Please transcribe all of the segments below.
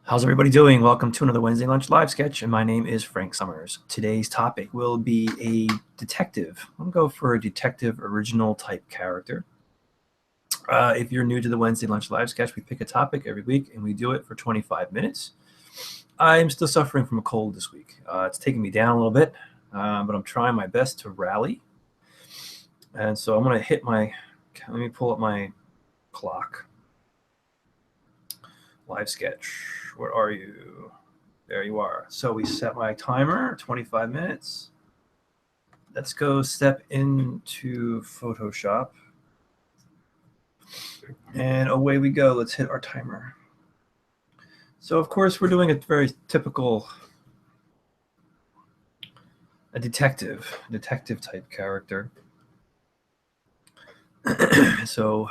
How's everybody doing? Welcome to another Wednesday Lunch live sketch, and my name is Frank Summers. Today's topic will be a detective. I'm going to go for a detective original type character. If you're new to the Wednesday Lunch live sketch, we pick a topic every week and we do it for 25 minutes. I'm still suffering from a cold this week. It's taking me down a little bit, but I'm trying my best to rally. And so I'm going to hit my, let me pull up my clock. Live sketch. Where are you? There you are. So we set my timer, 25 minutes. Let's go step into Photoshop. And away we go. Let's hit our timer. So of course we're doing a very typical detective type character. So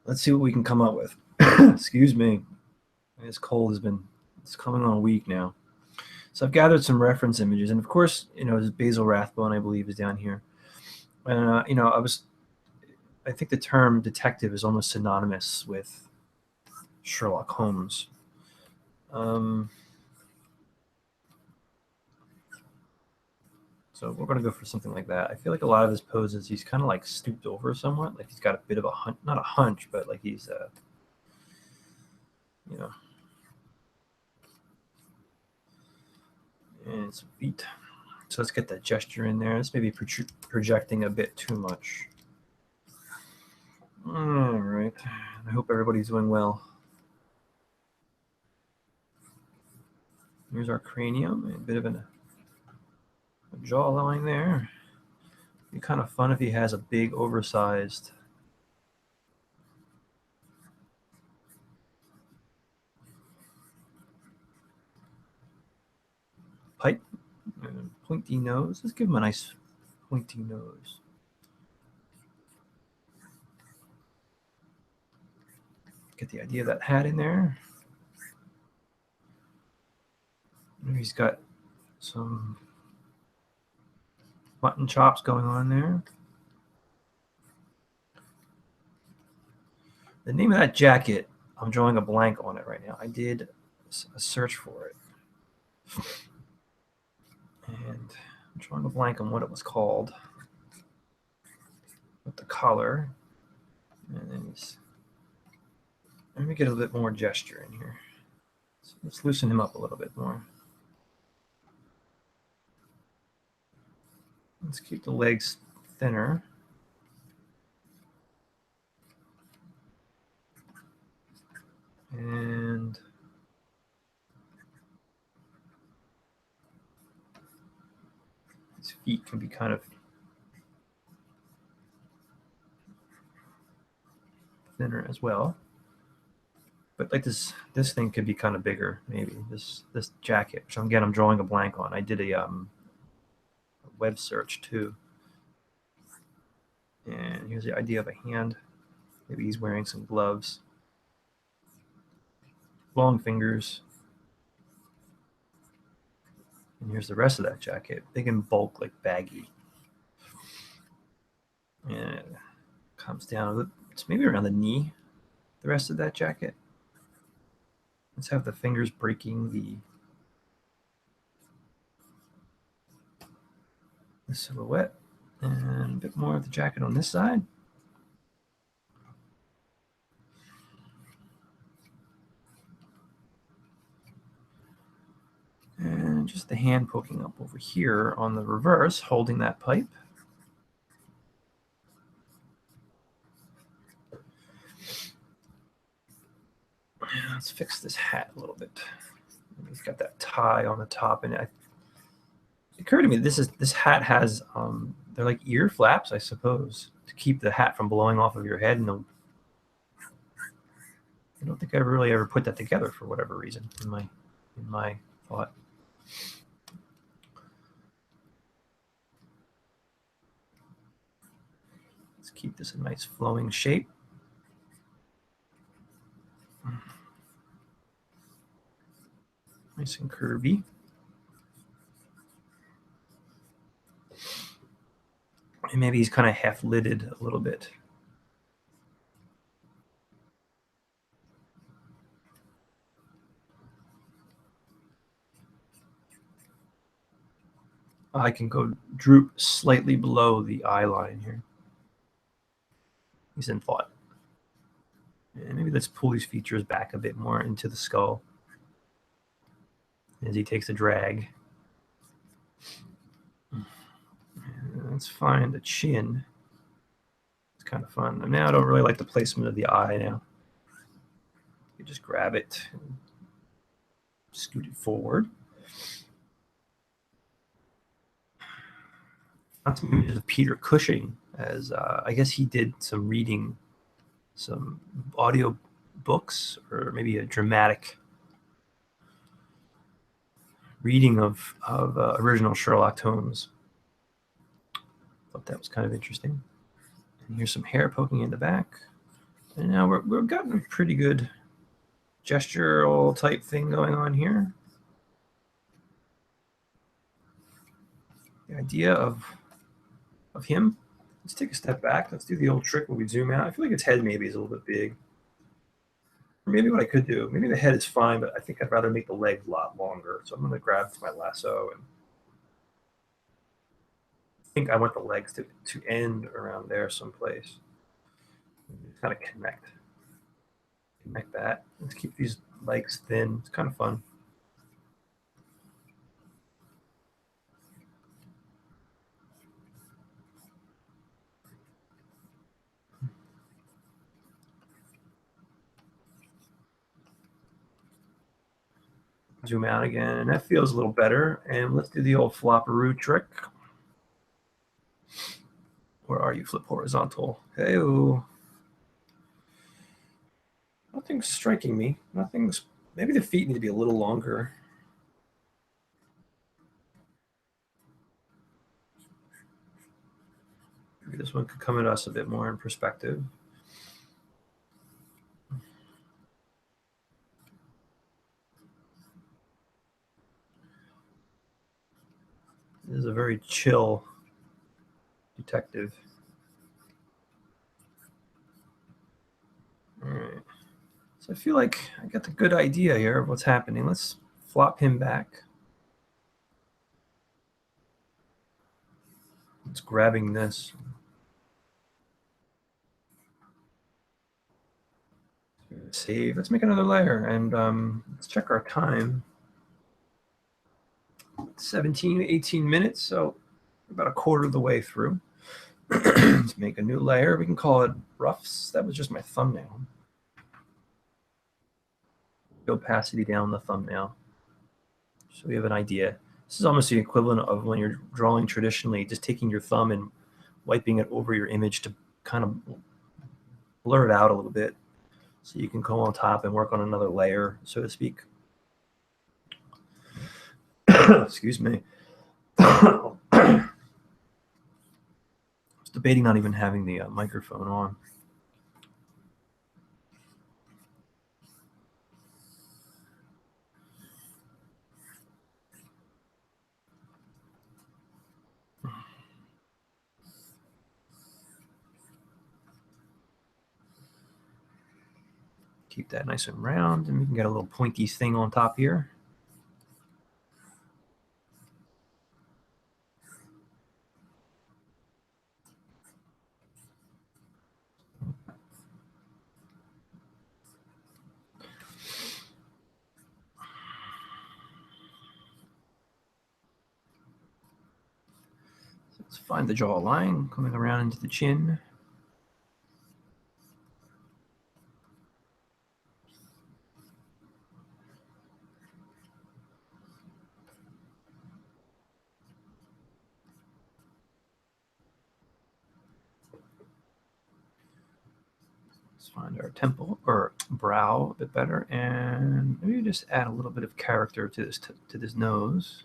let's see what we can come up with. Excuse me. This cold it's coming on a week now. So I've gathered some reference images, and of course, Basil Rathbone, I believe, is down here. And I think the term detective is almost synonymous with Sherlock Holmes. So we're going to go for something like that. I feel like a lot of his poses, he's kind of like stooped over somewhat, like he's got a bit of a hunch, not a hunch, but like he's, and some feet. So let's get that gesture in there. This may be projecting a bit too much. All right. I hope everybody's doing well. Here's our cranium, a bit of a jawline there. It'd be kind of fun if he has a big, oversized pipe and pointy nose. Let's give him a nice pointy nose. Get the idea of that hat in there. Maybe he's got some mutton chops going on there. The name of that jacket, I'm drawing a blank on it right now. I did a search for it. And I'm drawing a blank on what it was called. With the collar. And then let me get a bit more gesture in here. So let's loosen him up a little bit more. Let's keep the legs thinner. And his feet can be kind of thinner as well. But like this thing could be kind of bigger, maybe. This jacket, which again I'm drawing a blank on. I did a web search too. And here's the idea of a hand. Maybe he's wearing some gloves. Long fingers. And here's the rest of that jacket. Big in bulk, like baggy. And it comes down. It's maybe around the knee, the rest of that jacket. Let's have the fingers breaking the silhouette. And a bit more of the jacket on this side. And just the hand poking up over here on the reverse, holding that pipe. Let's fix this hat a little bit. He's got that tie on the top, and it occurred to me this hat has they're like ear flaps, I suppose, to keep the hat from blowing off of your head. And I don't think I really ever put that together for whatever reason in my thought. Let's keep this a nice flowing shape. Nice and curvy. And maybe he's kind of half-lidded a little bit. eye can go droop slightly below the eye line here. He's in thought. And maybe let's pull these features back a bit more into the skull as he takes a drag. And let's find the chin. It's kind of fun. And now I don't really like the placement of the eye now. You just grab it and scoot it forward. Not some images of Peter Cushing, as I guess he did some reading, some audio books, or maybe a dramatic reading of original Sherlock Holmes. Thought that was kind of interesting. And here's some hair poking in the back. And now we've gotten a pretty good gestural type thing going on here. The idea of him. Let's take a step back. Let's do the old trick where we zoom out. I feel like its head maybe is a little bit big. Or maybe what I could do, maybe the head is fine, but I think I'd rather make the legs a lot longer. So I'm going to grab my lasso, and I think I want the legs to end around there someplace. Just kind of connect that. Let's keep these legs thin. It's kind of fun. Zoom out again, and that feels a little better. And let's do the old flopperoo trick. Where are you? Flip horizontal. Hey-o. Nothing's striking me. Nothing's. Maybe the feet need to be a little longer. Maybe this one could come at us a bit more in perspective. This is a very chill detective. All right. So I feel like I got the good idea here of what's happening. Let's flop him back. It's grabbing this. Save. Let's make another layer, and let's check our time. 17, 18 minutes, so about a quarter of the way through. Let's make a new layer. We can call it roughs. That was just my thumbnail. The opacity down the thumbnail, so we have an idea. This is almost the equivalent of when you're drawing traditionally, just taking your thumb and wiping it over your image to kind of blur it out a little bit, so you can go on top and work on another layer, so to speak. Excuse me. I was debating not even having the microphone on. Keep that nice and round, and we can get a little pointy thing on top here. Let's find the jawline coming around into the chin. Let's find our temple or brow a bit better, and maybe just add a little bit of character to this nose.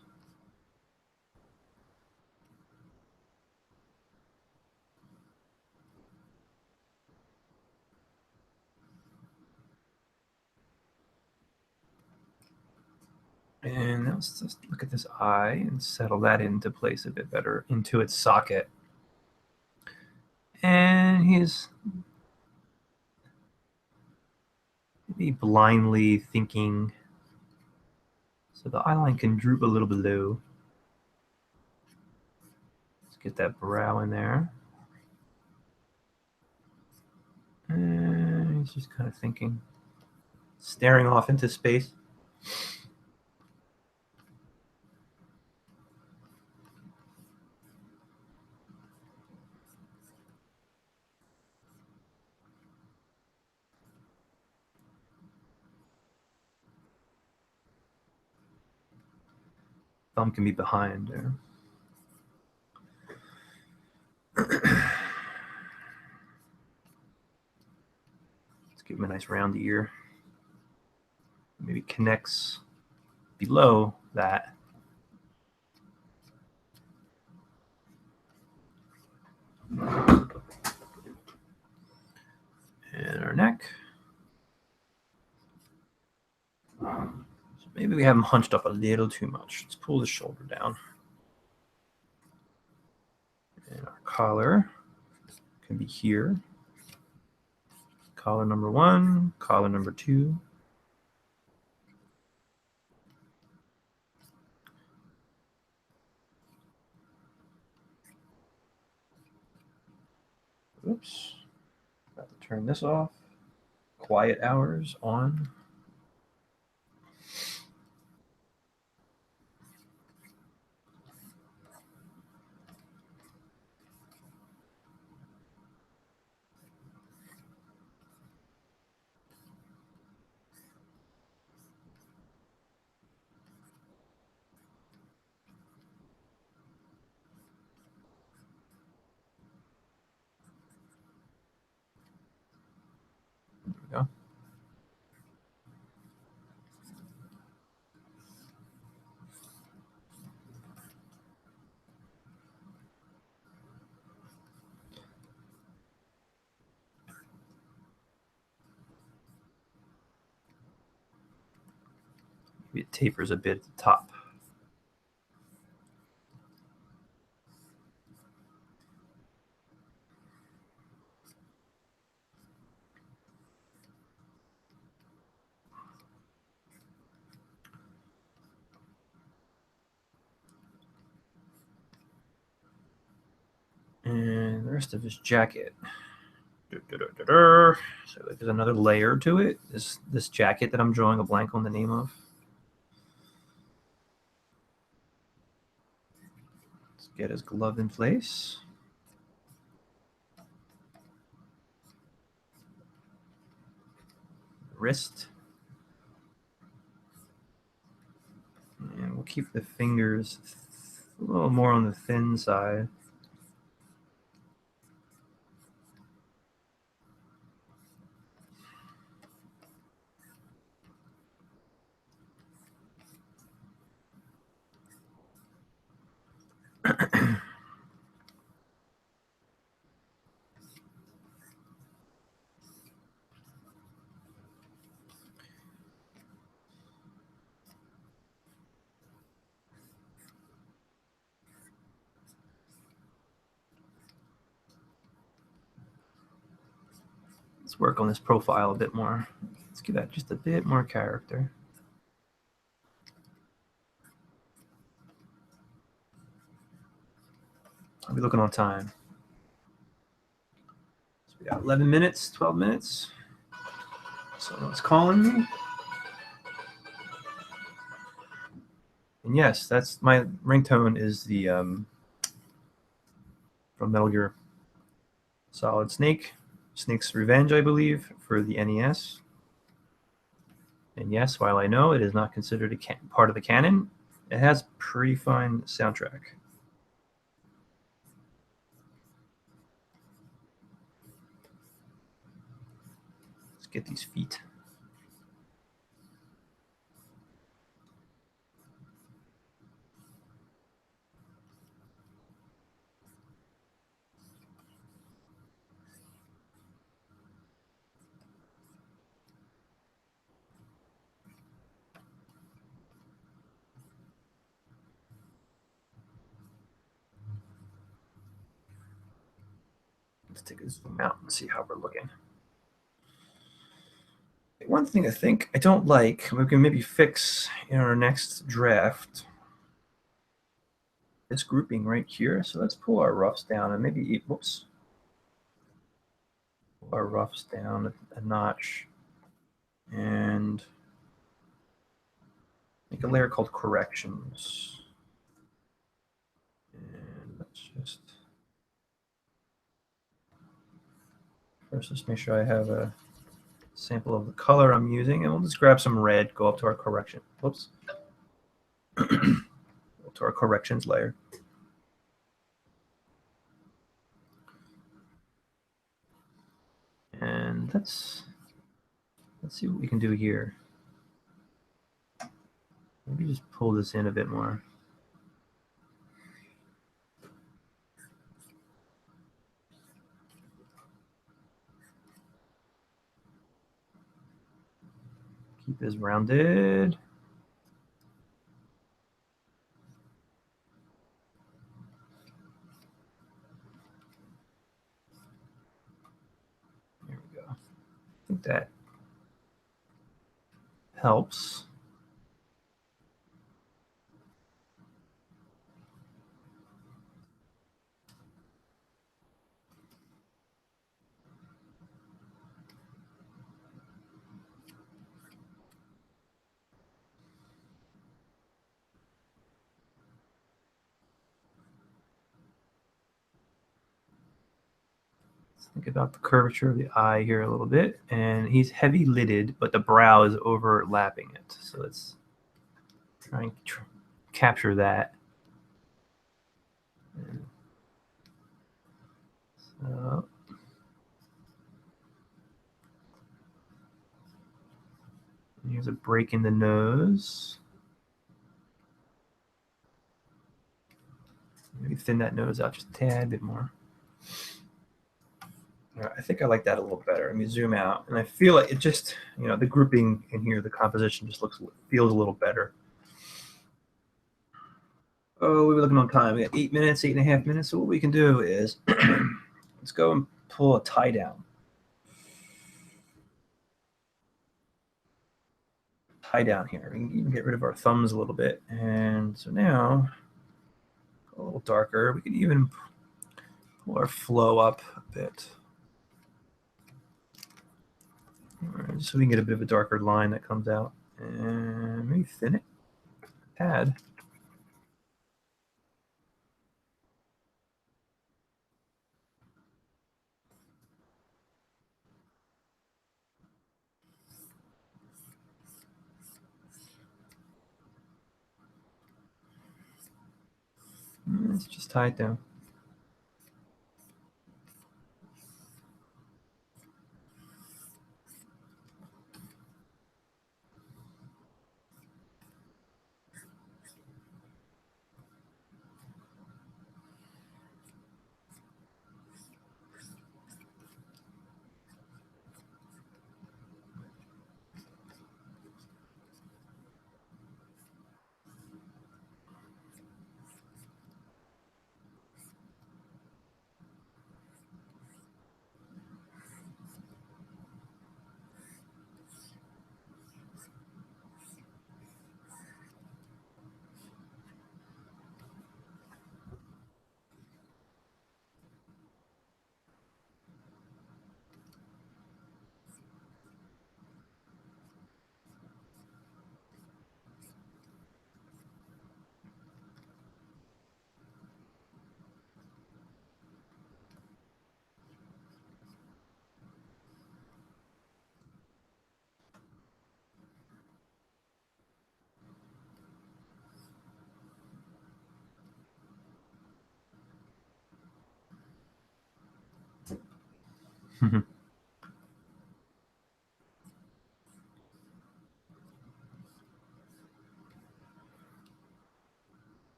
And let's just look at this eye and settle that into place a bit better into its socket. And he's maybe blindly thinking, so the eyeline can droop a little below. Get that brow in there. And he's just kind of thinking, staring off into space. Thumb can be behind there. Let's give him a nice round ear. Maybe connects below that. And our neck. So maybe we have him hunched up a little too much. Let's pull the shoulder down. And our collar can be here. Collar number 1, collar number 2. Oops. Got to turn this off. Quiet hours on. There we go. Maybe it tapers a bit at the top. And the rest of his jacket. So there's another layer to it. This jacket that I'm drawing a blank on the name of. Let's get his glove in place. Wrist. And we'll keep the fingers a little more on the thin side. Let's work on this profile a bit more. Let's give that just a bit more character. I'll be looking on time. So we got 11 minutes, 12 minutes. Someone's calling me. And yes, that's my ringtone is the from Metal Gear Solid Snake. Snake's Revenge, I believe, for the NES. And yes, while I know it is not considered a part of the canon, it has pretty fine soundtrack. Let's get these feet. Let's take a zoom out and see how we're looking. One thing I think I don't like, we can maybe fix in our next draft, this grouping right here. So let's pull our roughs down and maybe, whoops, pull our roughs down a notch and make a layer called corrections. And let's just, first let's make sure I have a sample of the color I'm using, and we'll just grab some red, go up to our correction. Whoops. To our corrections layer. And let's see what we can do here. Maybe just pull this in a bit more. Keep this rounded. There we go. I think that helps. Think about the curvature of the eye here a little bit. And he's heavy lidded, but the brow is overlapping it. So let's try and capture that. So here's a break in the nose. Maybe thin that nose out just a tad bit more. I think I like that a little better. Let me zoom out, and I feel like it just, the grouping in here, the composition just feels a little better. Oh, we were looking on time. We got 8 minutes, 8.5 minutes. So what we can do is let's go and pull a tie down. Tie down here. We can even get rid of our thumbs a little bit. And so now, a little darker. We can even pull our flow up a bit. Right, so we can get a bit of a darker line that comes out. And maybe thin it. Add. Let's just tie it down.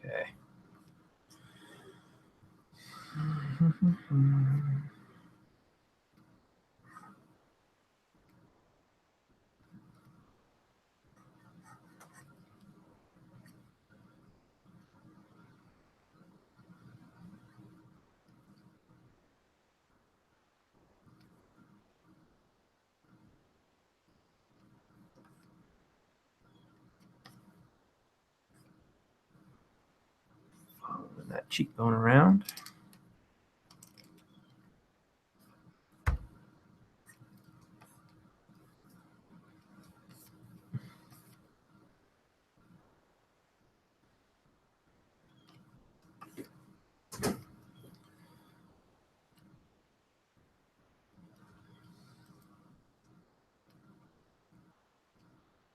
Okay. Following that cheekbone around.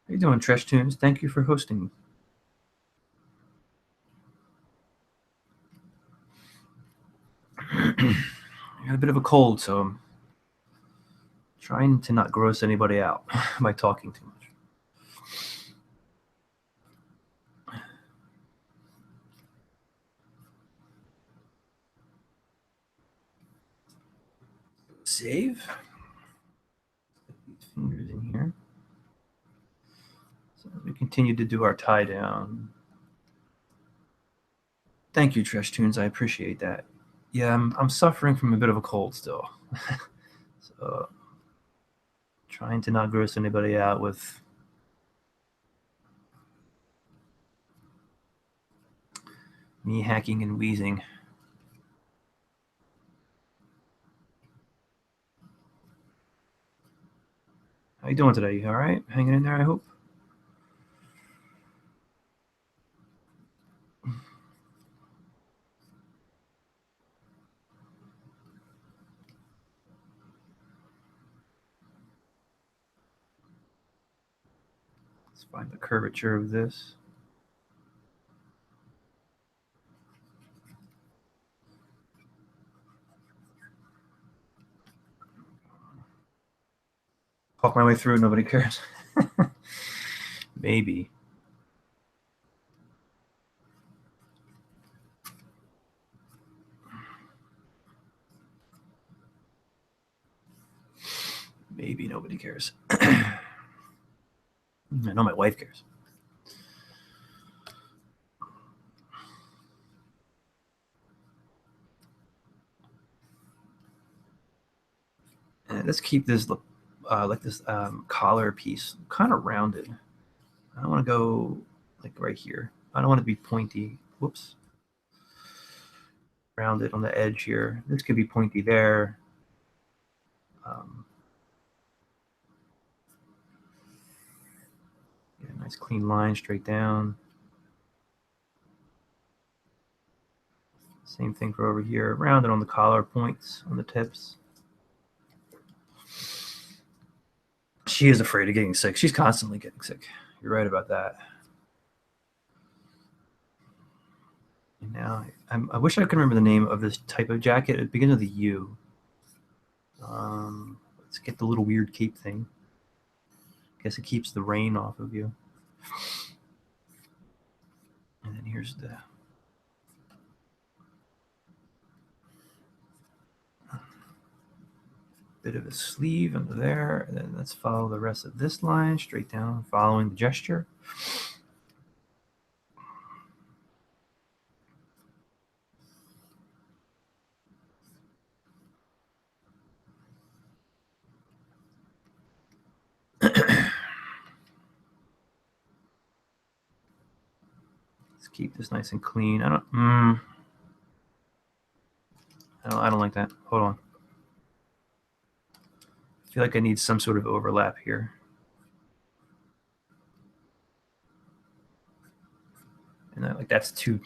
How you doing, Trash Tunes? Thank you for hosting. I got a bit of a cold, so I'm trying to not gross anybody out by talking too much. Save. Put these fingers in here. So as we continue to do our tie down. Thank you, Trash Tunes. I appreciate that. Yeah, I'm suffering from a bit of a cold still. So trying to not gross anybody out with me hacking and wheezing. How you doing today? You all right? Hanging in there, I hope? Let's find the curvature of this. Talk my way through it, nobody cares. Maybe. Maybe nobody cares. I know my wife cares. And let's keep this like this collar piece kind of rounded. I don't want to go like right here. I don't want it to be pointy. Whoops. Rounded on the edge here. This could be pointy there. Get a nice clean line straight down. Same thing for over here. Rounded on the collar points on the tips. She is afraid of getting sick. She's constantly getting sick. You're right about that. And now, I wish I could remember the name of this type of jacket. It begins with a U. Let's get the little weird cape thing. Guess it keeps the rain off of you. And then here's the bit of a sleeve under there. And then let's follow the rest of this line straight down, following the gesture. Let's keep this nice and clean. I don't like that. Hold on. I feel like I need some sort of overlap here. And like that's too.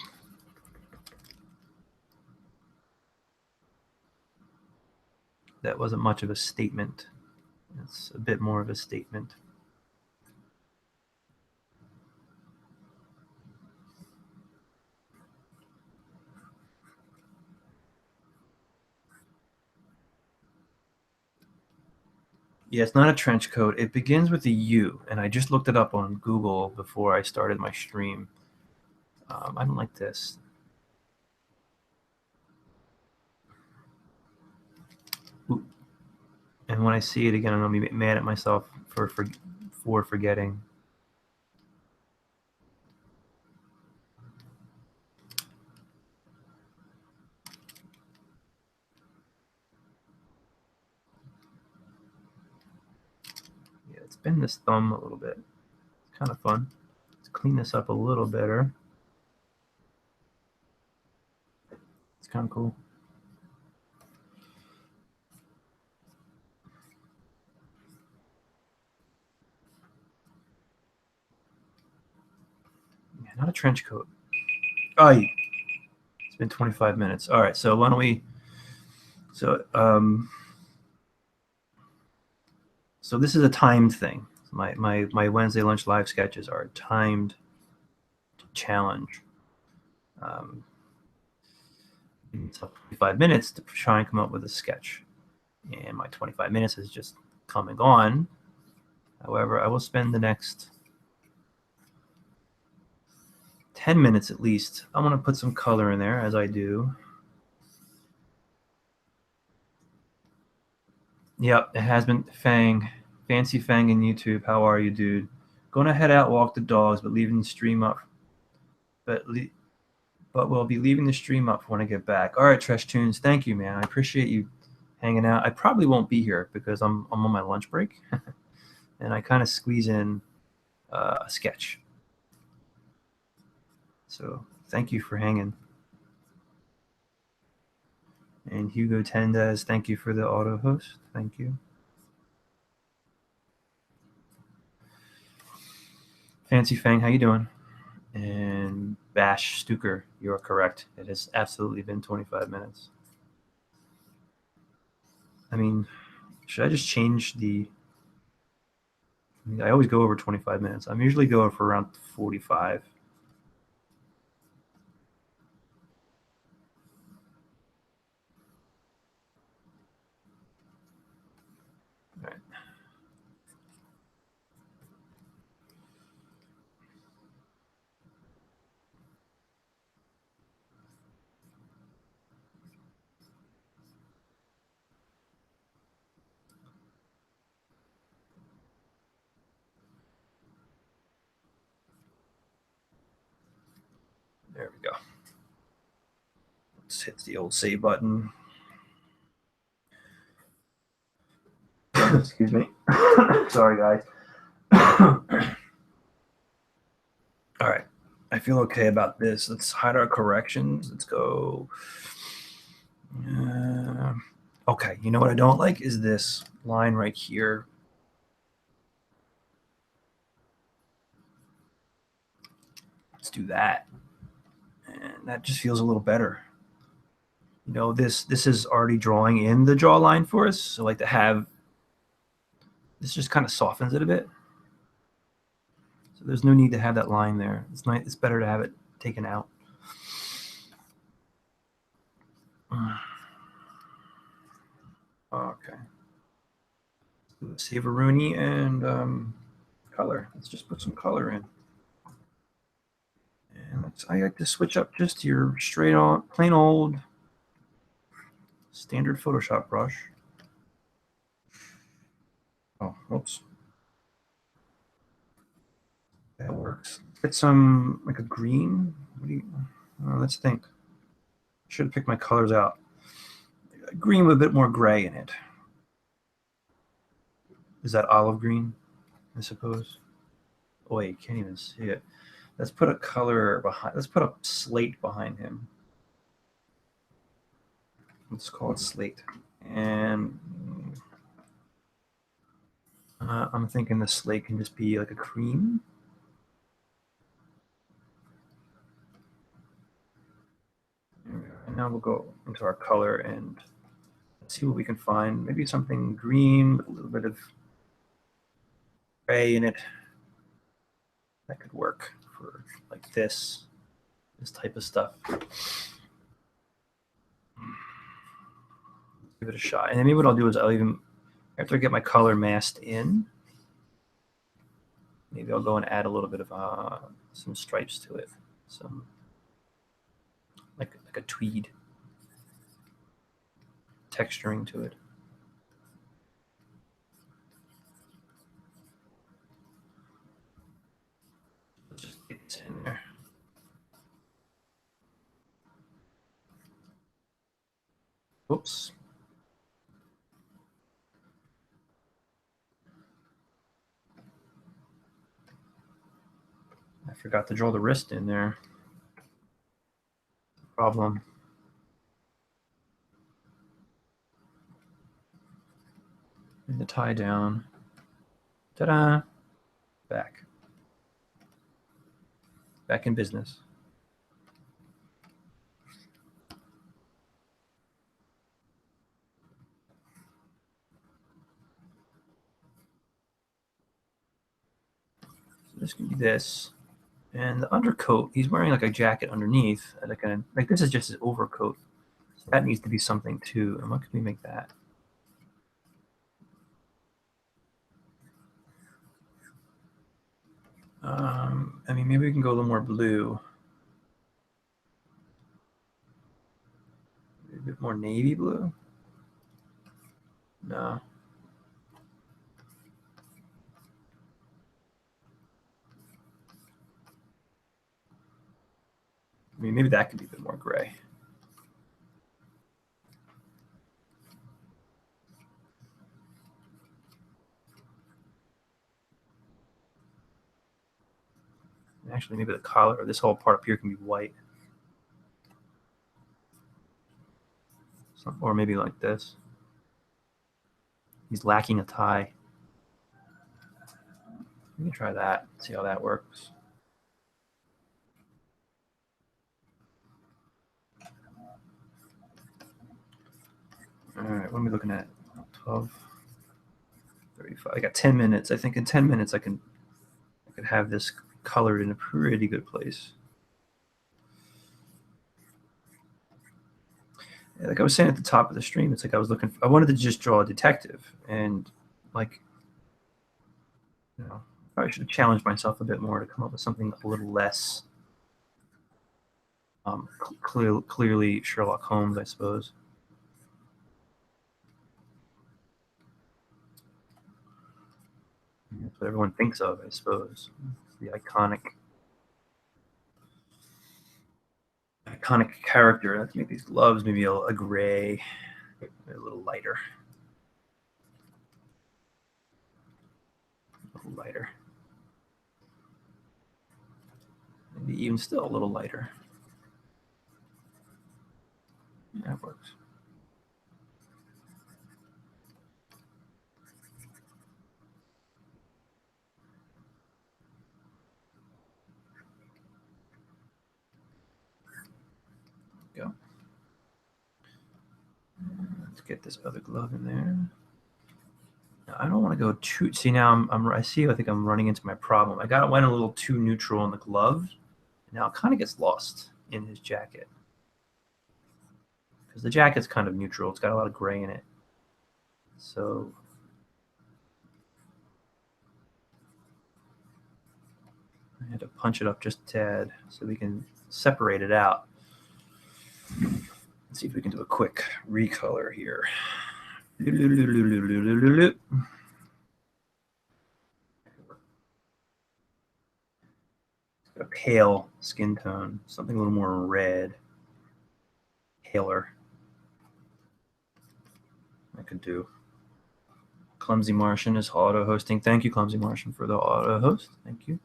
That wasn't much of a statement. It's a bit more of a statement. Yeah, it's not a trench coat. It begins with a U, and I just looked it up on Google before I started my stream. I don't like this. And when I see it again, I'm going to be mad at myself for forgetting. Yeah, let's bend this thumb a little bit. It's kind of fun. Let's clean this up a little better. It's kind of cool. Yeah, not a trench coat. Oh, it's been 25 minutes. All right, so why don't we... So this is a timed thing. My Wednesday lunch live sketches are a timed challenge. It's 25 minutes to try and come up with a sketch. And my 25 minutes has just come and gone. However, I will spend the next 10 minutes at least. I'm going to put some color in there, as I do. Yep, it has been Fang. Fancy Fang in YouTube. How are you, dude? Gonna head out, walk the dogs, but leaving the stream up. But we'll be leaving the stream up when I get back. All right, Trash Tunes. Thank you, man. I appreciate you hanging out. I probably won't be here because I'm on my lunch break. And I kind of squeeze in a sketch. So thank you for hanging. And Hugo Tendez, thank you for the auto host. Thank you. Fancy Fang, how you doing? And Bash Stuker, you're correct. It has absolutely been 25 minutes. I mean, should I just change the... I always go over 25 minutes. I'm usually going for around 45. All right. There we go. Let's hit the old save button. Excuse me. Sorry, guys. All right. I feel okay about this. Let's hide our corrections. Let's go. Okay. You know what I don't like is this line right here. Let's do that. And that just feels a little better. You know, this is already drawing in the jawline for us. So like to have this just kind of softens it a bit. So there's no need to have that line there. It's nice. It's better to have it taken out. Okay. Save a Rooney and color. Let's just put some color in. And I like to switch up just to your straight on, plain old standard Photoshop brush. Oh, oops. That works. Get some, like a green. What do you, let's think. Should have picked my colors out. Green with a bit more gray in it. Is that olive green, I suppose? Oh, wait, you can't even see it. Let's put a color behind, let's put a slate behind him. Let's call it slate. And I'm thinking the slate can just be like a cream. And now we'll go into our color and see what we can find. Maybe something green with a little bit of gray in it. That could work for like this type of stuff. Give it a shot. And then maybe what I'll do is I'll even, after I get my color masked in, maybe I'll go and add a little bit of some stripes to it. Some like a tweed texturing to it. Oops. I forgot to draw the wrist in there. Problem. And the tie down. Ta-da! Back. Back in business. So this can be this. And the undercoat, he's wearing like a jacket underneath. Like this is just his overcoat. So that needs to be something too. And what can we make that? I mean, maybe we can go a little more blue. A bit more navy blue? No. I mean, maybe that could be a bit more gray. Actually, maybe the collar, or this whole part up here can be white. Or maybe like this. He's lacking a tie. Let me try that, see how that works. All right, what am I looking at? 12:35. I got 10 minutes. I think in 10 minutes I could have this colored in a pretty good place. Like I was saying at the top of the stream, it's like I wanted to just draw a detective, and like, you know, probably should have challenged myself a bit more to come up with something a little less clearly Sherlock Holmes, I suppose. That's what everyone thinks of, I suppose. The iconic character. Let's make these gloves maybe a gray, a little lighter. A little lighter. Maybe even still a little lighter. That works. Go. Let's get this other glove in there. Now, I don't want to go too. See, now I think I'm running into my problem. Went a little too neutral on the glove. Now it kind of gets lost in his jacket because the jacket's kind of neutral. It's got a lot of gray in it. So I had to punch it up just a tad so we can separate it out. Let's see if we can do a quick recolor here. A pale skin tone, something a little more red, paler. I could do. Clumsy Martian is auto hosting. Thank you, Clumsy Martian, for the auto host. Thank you.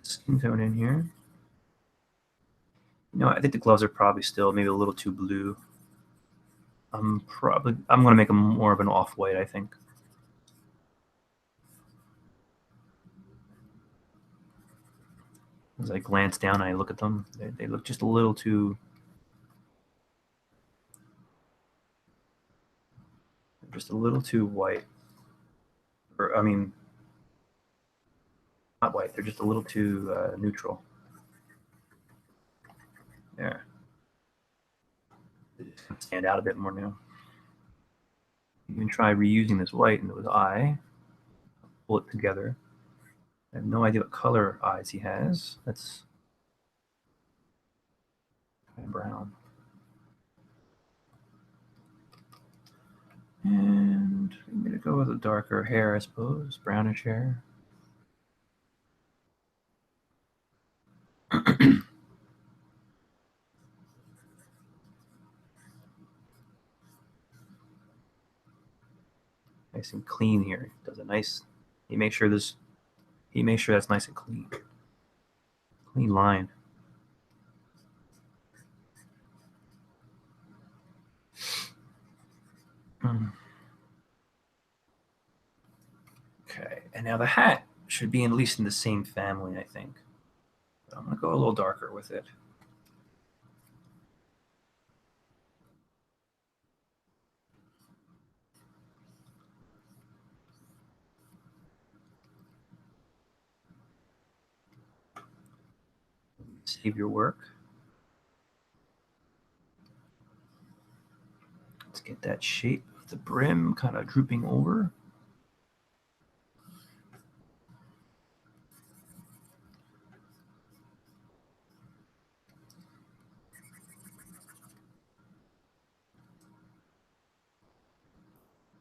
Skin tone in here. I think the gloves are probably still maybe a little too blue. I'm going to make them more of an off-white, I think. As I glance down and I look at them, they look just a little too white. Or, I mean, not white. They're just a little too neutral. There. They just kind of stand out a bit more now. You can try reusing this white into his eye. Pull it together. I have no idea what color eyes he has. That's kind of brown. And I'm going to go with a darker hair, I suppose, brownish hair. Nice and clean here. Does a nice. He makes sure this. He makes sure that's nice and clean. Clean line. Okay, and now the hat should be at least in the same family, I think. But I'm gonna go a little darker with it. Save your work. Let's get that shape of the brim kind of drooping over.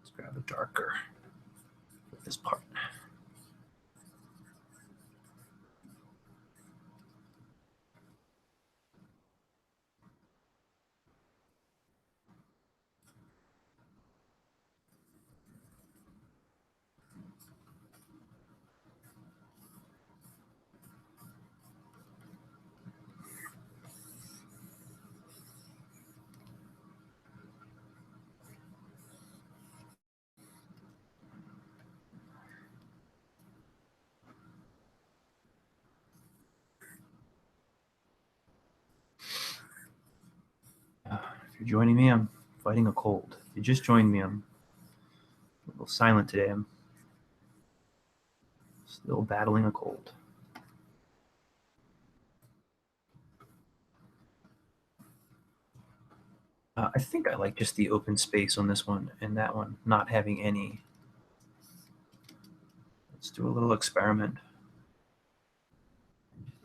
Let's grab a darker with this part. If you're joining me, I'm fighting a cold. If you just joined me, I'm a little silent today. I'm still battling a cold. I think I like just the open space on this one and that one not having any. Let's do a little experiment.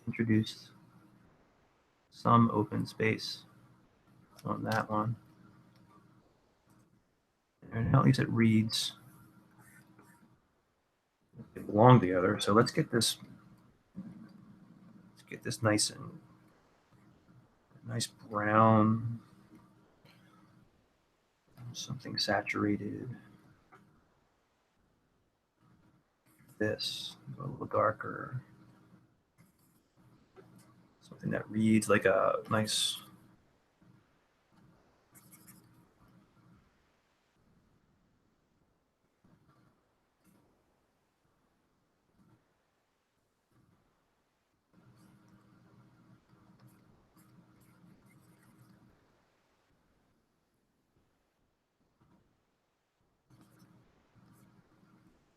Introduce some open space on that one. And at least it reads. They belong together. So let's get this nice and nice brown, something saturated. This a little darker, something that reads like a nice.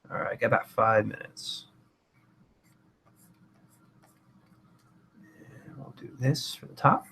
All right, got about 5 minutes. And we'll do this for the top.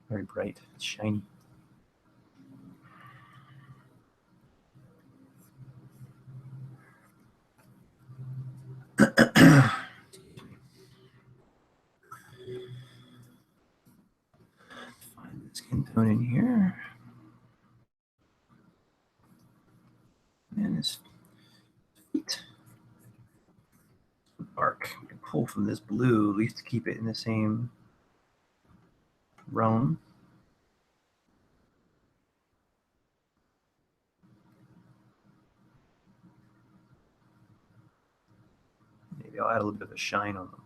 Very bright, it's shiny. Find the skin tone in here. And his feet. Dark. We can pull from this blue, at least to keep it in the same realm. Maybe I'll add a little bit of a shine on them.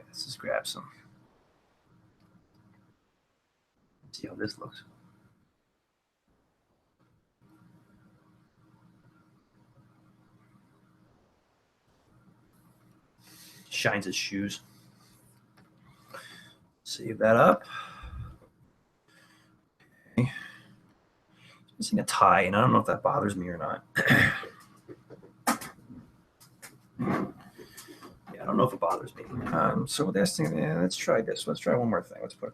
let's just grab some. See how this looks. Shines his shoes. Save that up. Okay. Missing a tie, and I don't know if that bothers me or not. I don't know if it bothers me. So this thing, let's try this. Let's try one more thing. Let's put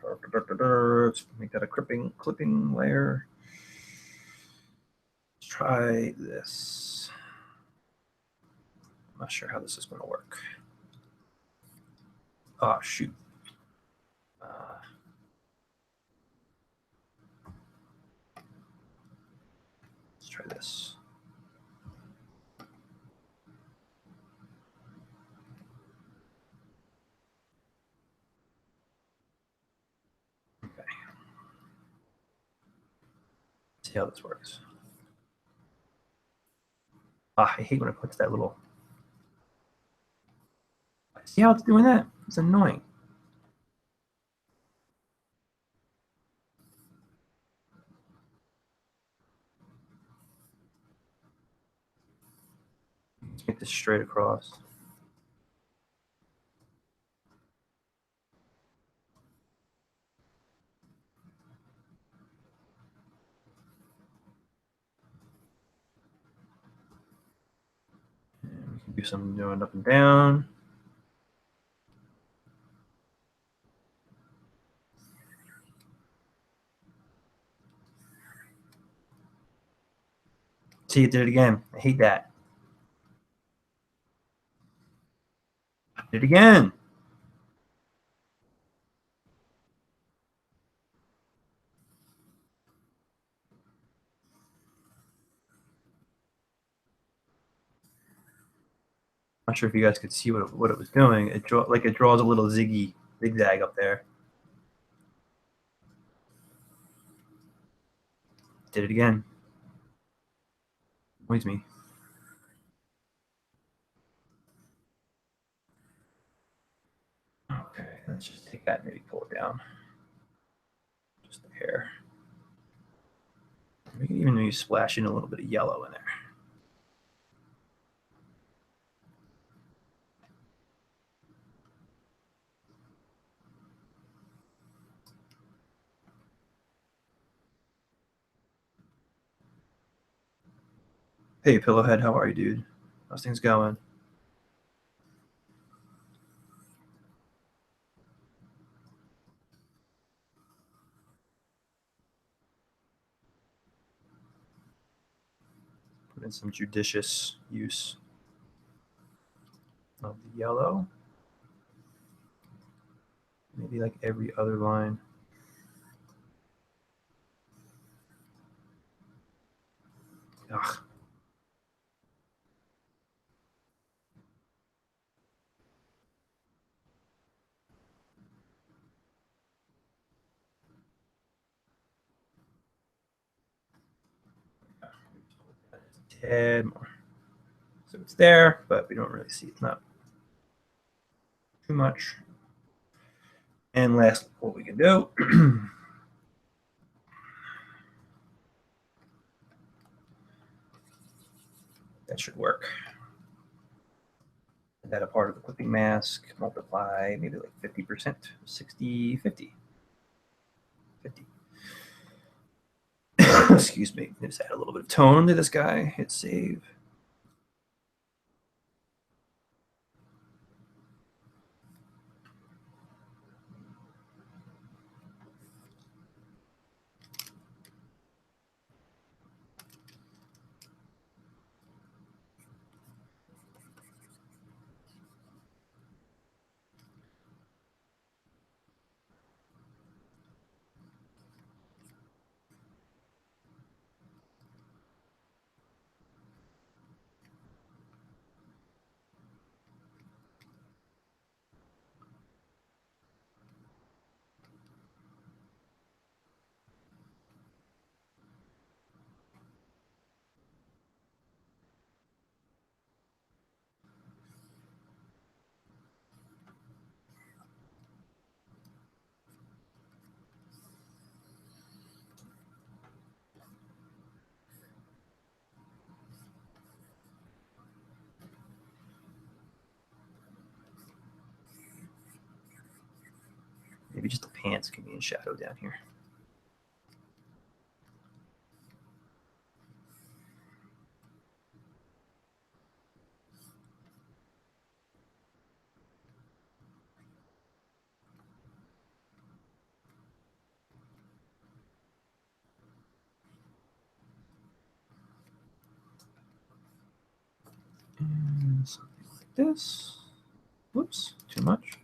let's make that a clipping layer. Let's try this. I'm not sure how this is going to work. Oh shoot. Let's try this. Okay. See how this works. I hate when it puts that little. See how it's doing that? It's annoying. Let's make this straight across. And we can do some doing up and down. See, it did it again. I hate that. Did it again. Not sure if you guys could see what it was doing. It draws a little zigzag up there. Did it again. Annoys me. Okay, let's just take that and maybe pull it down. Just the hair. We can even maybe splash in a little bit of yellow in there. Hey, Pillowhead, how are you, dude? How's things going? Put in some judicious use of the yellow. Maybe like every other line. Ugh. A tad more. So it's there, but we don't really see it. It's not too much. And last, what we can do. That should work. That a part of the clipping mask, multiply maybe like 50%, 60, 50. 50. Excuse me. Just add a little bit of tone to this guy. Hit save. Maybe just the pants can be in shadow down here. And something like this. Whoops, too much.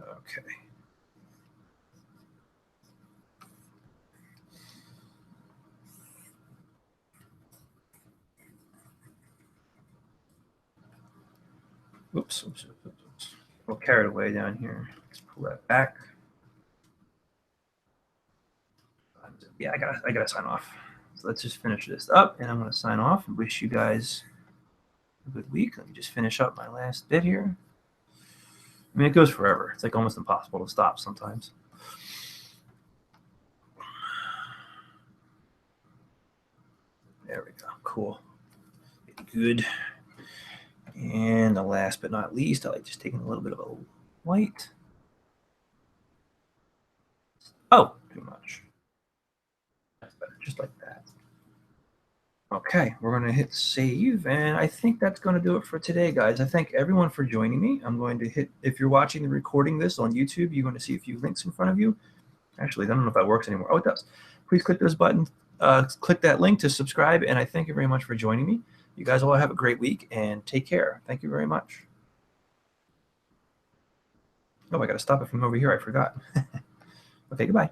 Okay. Oops, oops, oops, oops. A little carried away down here. Let's pull that back. Yeah, I gotta sign off. So let's just finish this up, and I'm gonna sign off and wish you guys a good week. Let me just finish up my last bit here. I mean, it goes forever. It's like almost impossible to stop sometimes. There we go. Cool. Good. And the last but not least, I like just taking a little bit of a white. Oh, too much. That's better, just like that. Okay, we're going to hit save, and I think that's going to do it for today, guys. I thank everyone for joining me. I'm going to hit, if you're watching the recording this on YouTube, you're going to see a few links in front of you. Actually, I don't know if that works anymore. Oh, it does. Please click those buttons, click that link to subscribe, and I thank you very much for joining me. You guys all have a great week, and take care. Thank you very much. Oh, I got to stop it from over here. I forgot. Okay, goodbye.